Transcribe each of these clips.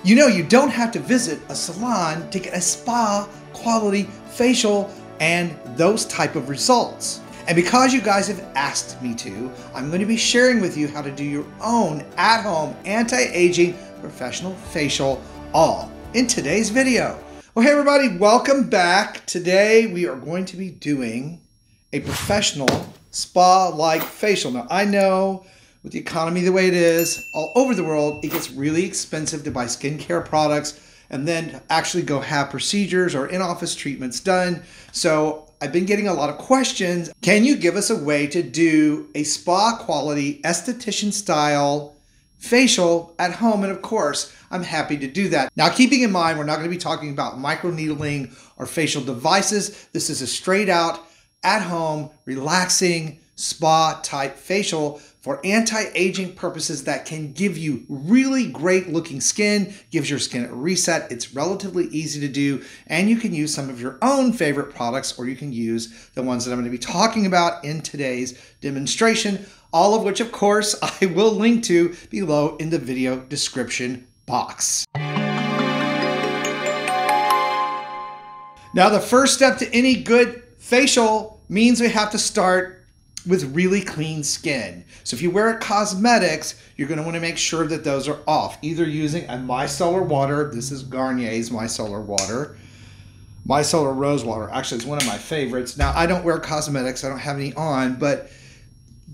You know, you don't have to visit a salon to get a spa quality facial and those type of results. And because you guys have asked me to, I'm going to be sharing with you how to do your own at-home anti-aging professional facial all in today's video. Well, hey everybody, welcome back. Today we are going to be doing a professional spa-like facial. Now I know with the economy the way it is all over the world, it gets really expensive to buy skincare products and then actually go have procedures or in-office treatments done. So I've been getting a lot of questions. Can you give us a way to do a spa quality esthetician style facial at home? And of course, I'm happy to do that. Now, keeping in mind, we're not going to be talking about microneedling or facial devices. This is a straight out at home, relaxing spa type facial for anti-aging purposes that can give you really great looking skin, gives your skin a reset. It's relatively easy to do, and you can use some of your own favorite products, or you can use the ones that I'm going to be talking about in today's demonstration, all of which, of course, I will link to below in the video description box. Now, the first step to any good facial means we have to start with really clean skin. So if you wear cosmetics, you're going to want to make sure that those are off, either using a micellar water. This is Garnier's micellar water. Micellar rose water, actually, it's one of my favorites. Now, I don't wear cosmetics, I don't have any on, but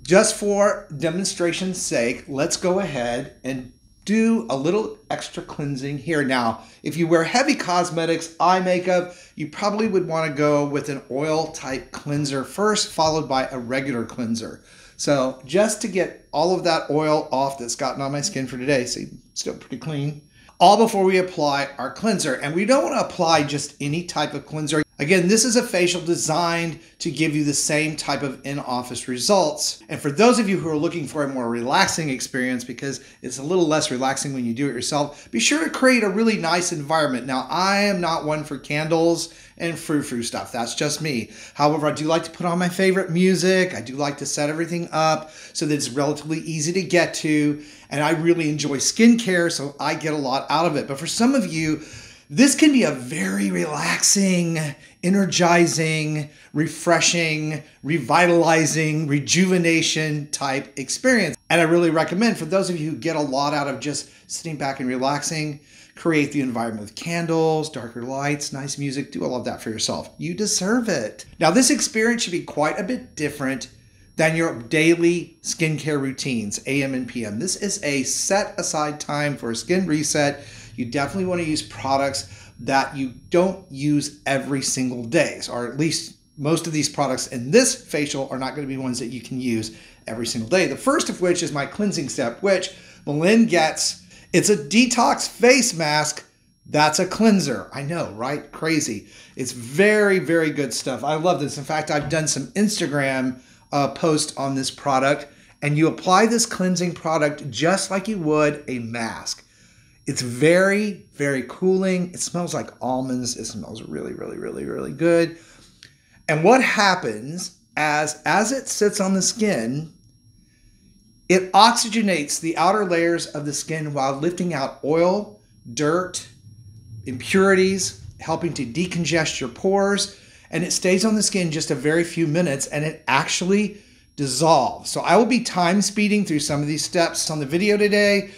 just for demonstration's sake, let's go ahead and do a little extra cleansing here. Now, if you wear heavy cosmetics, eye makeup, you probably would want to go with an oil type cleanser first, followed by a regular cleanser. So just to get all of that oil off that's gotten on my skin for today, see, still pretty clean, all before we apply our cleanser. And we don't want to apply just any type of cleanser. Again, this is a facial designed to give you the same type of in-office results. And for those of you who are looking for a more relaxing experience, because it's a little less relaxing when you do it yourself, be sure to create a really nice environment. Now, I am not one for candles and frou-frou stuff. That's just me. However, I do like to put on my favorite music. I do like to set everything up so that it's relatively easy to get to. And I really enjoy skincare, so I get a lot out of it. But for some of you, this can be a very relaxing, energizing, refreshing, revitalizing, rejuvenation type experience. And I really recommend for those of you who get a lot out of just sitting back and relaxing, create the environment with candles, darker lights, nice music, do all of that for yourself. You deserve it. Now, this experience should be quite a bit different than your daily skincare routines, AM and PM. This is a set aside time for a skin reset. You definitely want to use products that you don't use every single day, or at least most of these products in this facial are not going to be ones that you can use every single day. The first of which is my cleansing step, which Malin gets. It's a detox face mask. That's a cleanser. I know, right? Crazy. It's very, very good stuff. I love this. In fact, I've done some Instagram posts on this product, and you apply this cleansing product just like you would a mask. It's very, very cooling. It smells like almonds. It smells really, really, really, really good. And what happens as it sits on the skin, it oxygenates the outer layers of the skin while lifting out oil, dirt, impurities, helping to decongest your pores. And it stays on the skin just a very few minutes, and it actually dissolves. So I will be time speeding through some of these steps on the video today,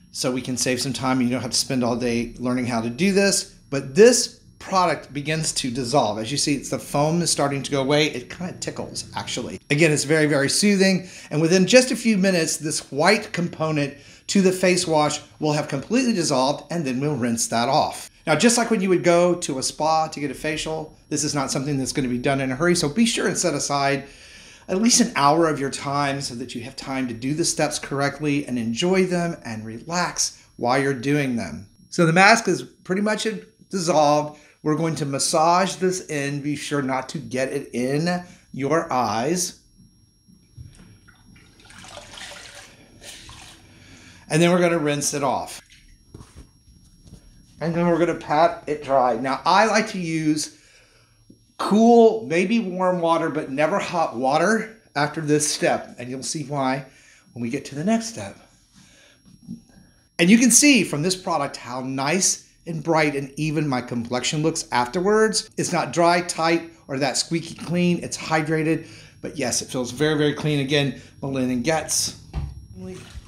so we can save some time and you don't have to spend all day learning how to do this. But this product begins to dissolve. As you see, the foam is starting to go away. It kind of tickles, actually. Again, it's very, very soothing. And within just a few minutes, this white component to the face wash will have completely dissolved, and then we'll rinse that off. Now, just like when you would go to a spa to get a facial, this is not something that's going to be done in a hurry. So be sure and set aside at least an hour of your time so that you have time to do the steps correctly and enjoy them and relax while you're doing them. So the mask is pretty much dissolved. We're going to massage this in. Be sure not to get it in your eyes. And then we're going to rinse it off. And then we're going to pat it dry. Now, I like to use cool, maybe warm water, but never hot water after this step. And you'll see why when we get to the next step. And you can see from this product how nice and bright and even my complexion looks afterwards. It's not dry, tight, or that squeaky clean. It's hydrated, but yes, it feels very, very clean. Again, the linen gets.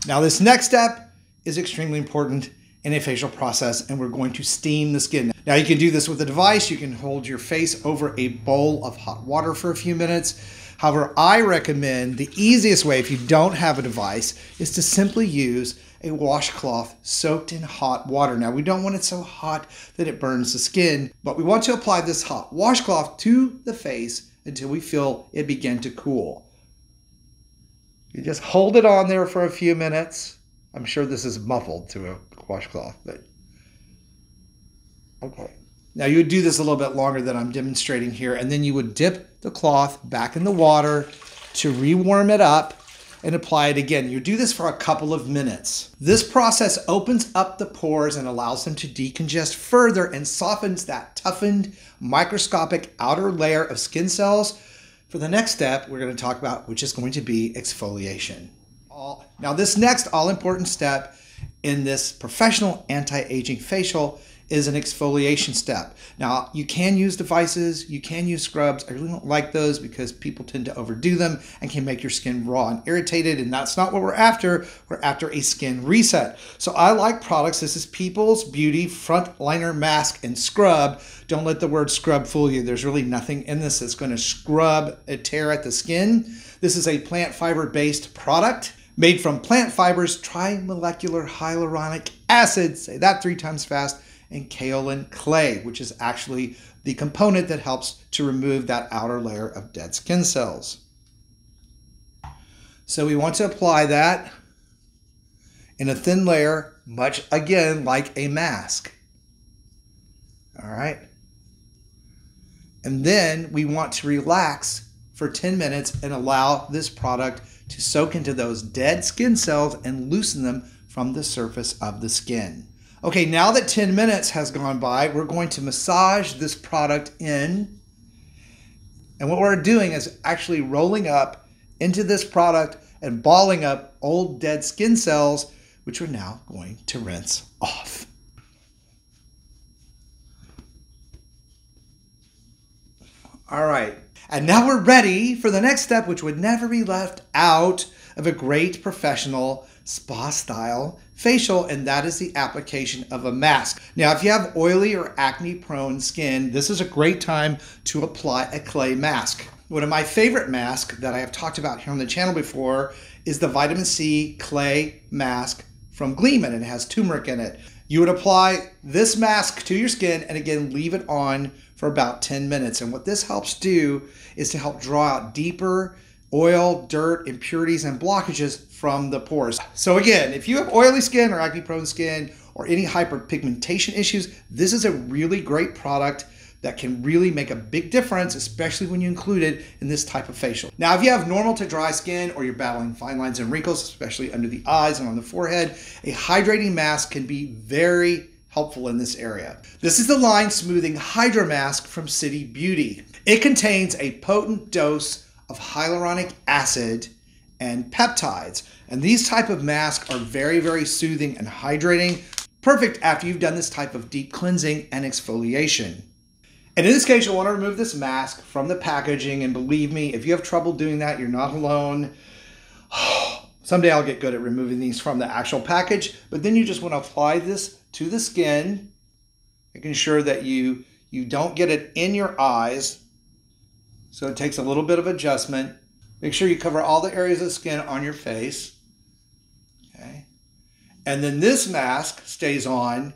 Now this next step is extremely important in a facial process, and we're going to steam the skin. Now you can do this with a device. You can hold your face over a bowl of hot water for a few minutes. However, I recommend the easiest way if you don't have a device is to simply use a washcloth soaked in hot water. Now we don't want it so hot that it burns the skin, but we want to apply this hot washcloth to the face until we feel it begin to cool. You just hold it on there for a few minutes. I'm sure this is muffled to a washcloth, but okay. Now you would do this a little bit longer than I'm demonstrating here, and then you would dip the cloth back in the water to rewarm it up and apply it again. You do this for a couple of minutes. This process opens up the pores and allows them to decongest further and softens that toughened microscopic outer layer of skin cells for the next step we're going to talk about, which is going to be exfoliation. Now this next all-important step in this professional anti-aging facial is an exfoliation step. Now, you can use devices, you can use scrubs. I really don't like those because people tend to overdo them and can make your skin raw and irritated, and that's not what we're after. We're after a skin reset. So I like products. This is People's Beauty Frontliner Mask and Scrub. Don't let the word scrub fool you. There's really nothing in this that's going to scrub a tear at the skin. This is a plant fiber-based product made from plant fibers, trimolecular hyaluronic acid, say that 3 times fast, and kaolin clay, which is actually the component that helps to remove that outer layer of dead skin cells. So we want to apply that in a thin layer, much again like a mask. All right. And then we want to relax for 10 minutes and allow this product to soak into those dead skin cells and loosen them from the surface of the skin. Okay, now that 10 minutes has gone by, we're going to massage this product in. And what we're doing is actually rolling up into this product and balling up old dead skin cells, which we're now going to rinse off. All right, and now we're ready for the next step, which would never be left out of a great professional spa-style facial, and that is the application of a mask. Now, if you have oily or acne-prone skin, this is a great time to apply a clay mask. One of my favorite masks that I have talked about here on the channel before is the vitamin C clay mask from Gleeman, and it has turmeric in it. You would apply this mask to your skin and again leave it on for about 10 minutes. And what this helps do is to help draw out deeper oil, dirt, impurities, and blockages from the pores. So again, if you have oily skin or acne-prone skin or any hyperpigmentation issues, this is a really great product that can really make a big difference, especially when you include it in this type of facial. Now, if you have normal to dry skin or you're battling fine lines and wrinkles, especially under the eyes and on the forehead, a hydrating mask can be very helpful in this area. This is the Line Smoothing Hydra Mask from City Beauty. It contains a potent dose of hyaluronic acid and peptides. And these type of masks are very, very soothing and hydrating, perfect after you've done this type of deep cleansing and exfoliation. And in this case, you'll want to remove this mask from the packaging. And believe me, if you have trouble doing that, you're not alone. Someday I'll get good at removing these from the actual package, but then you just want to apply this to the skin, making sure that you don't get it in your eyes. So it takes a little bit of adjustment. Make sure you cover all the areas of the skin on your face. Okay. And then this mask stays on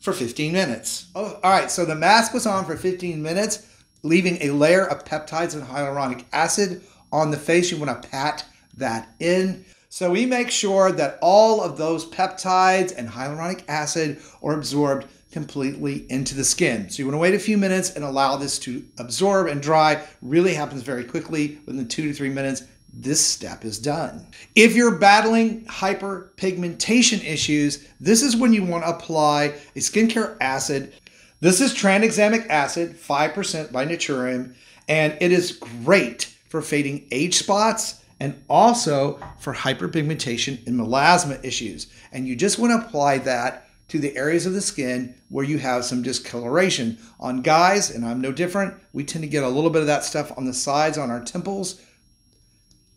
for 15 minutes. Oh, all right, so the mask was on for 15 minutes, leaving a layer of peptides and hyaluronic acid on the face. You want to pat that in. So we make sure that all of those peptides and hyaluronic acid are absorbed completely into the skin. So you want to wait a few minutes and allow this to absorb and dry. Really happens very quickly. Within 2 to 3 minutes, this step is done. If you're battling hyperpigmentation issues, this is when you want to apply a skincare acid. This is tranexamic acid, 5% by Naturium, and it is great for fading age spots and also for hyperpigmentation and melasma issues. And you just want to apply that to the areas of the skin where you have some discoloration. On guys, and I'm no different, we tend to get a little bit of that stuff on the sides, on our temples.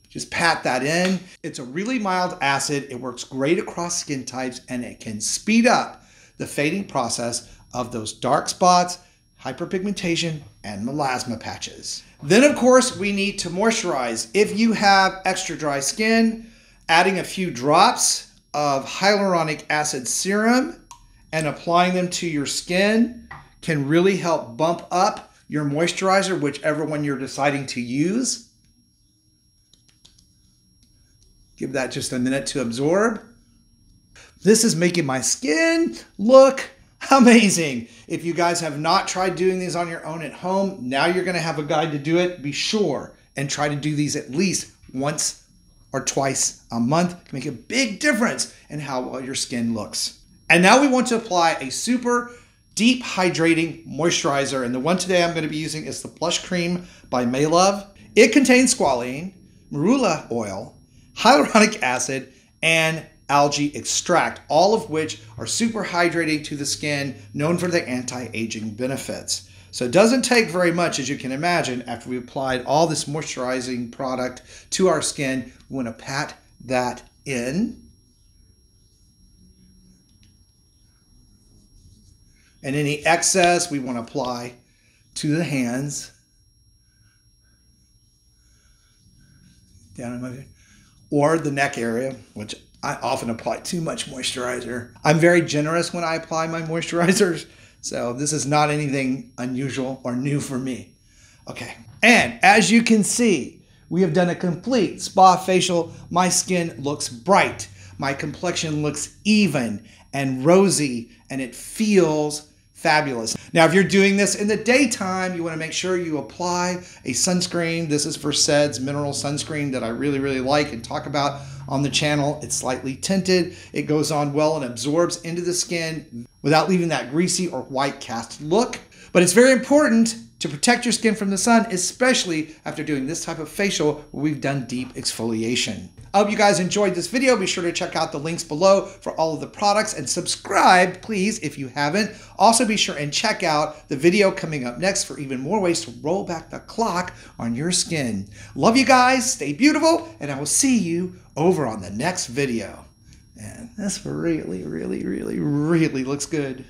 Just pat that in. It's a really mild acid. It works great across skin types, and it can speed up the fading process of those dark spots, hyperpigmentation, and melasma patches. Then, of course, we need to moisturize. If you have extra dry skin, adding a few drops of hyaluronic acid serum and applying them to your skin can really help bump up your moisturizer, whichever one you're deciding to use. Give that just a minute to absorb. This is making my skin look amazing. If you guys have not tried doing these on your own at home, now you're going to have a guide to do it. Be sure and try to do these at least once or twice a month. It can make a big difference in how well your skin looks. And now we want to apply a super deep hydrating moisturizer. And the one today I'm going to be using is the Blush Cream by Maylove. It contains squalene, marula oil, hyaluronic acid, and algae extract, all of which are super hydrating to the skin, known for their anti-aging benefits. So it doesn't take very much, as you can imagine, after we applied all this moisturizing product to our skin. We want to pat that in. And any excess we want to apply to the hands. Down in my, or the neck area, which I often apply too much moisturizer. I'm very generous when I apply my moisturizers, so this is not anything unusual or new for me. Okay, and as you can see, we have done a complete spa facial. My skin looks bright. My complexion looks even and rosy, and it feels fabulous. Now, if you're doing this in the daytime, you want to make sure you apply a sunscreen. This is for Sed's mineral sunscreen that I really, really like and talk about on the channel. It's slightly tinted. It goes on well and absorbs into the skin without leaving that greasy or white cast look. But it's very important to protect your skin from the sun, especially after doing this type of facial where we've done deep exfoliation. I hope you guys enjoyed this video. Be sure to check out the links below for all of the products and subscribe, please, if you haven't. Also, be sure and check out the video coming up next for even more ways to roll back the clock on your skin. Love you guys, stay beautiful, and I will see you over on the next video. And this really, really, really, really looks good.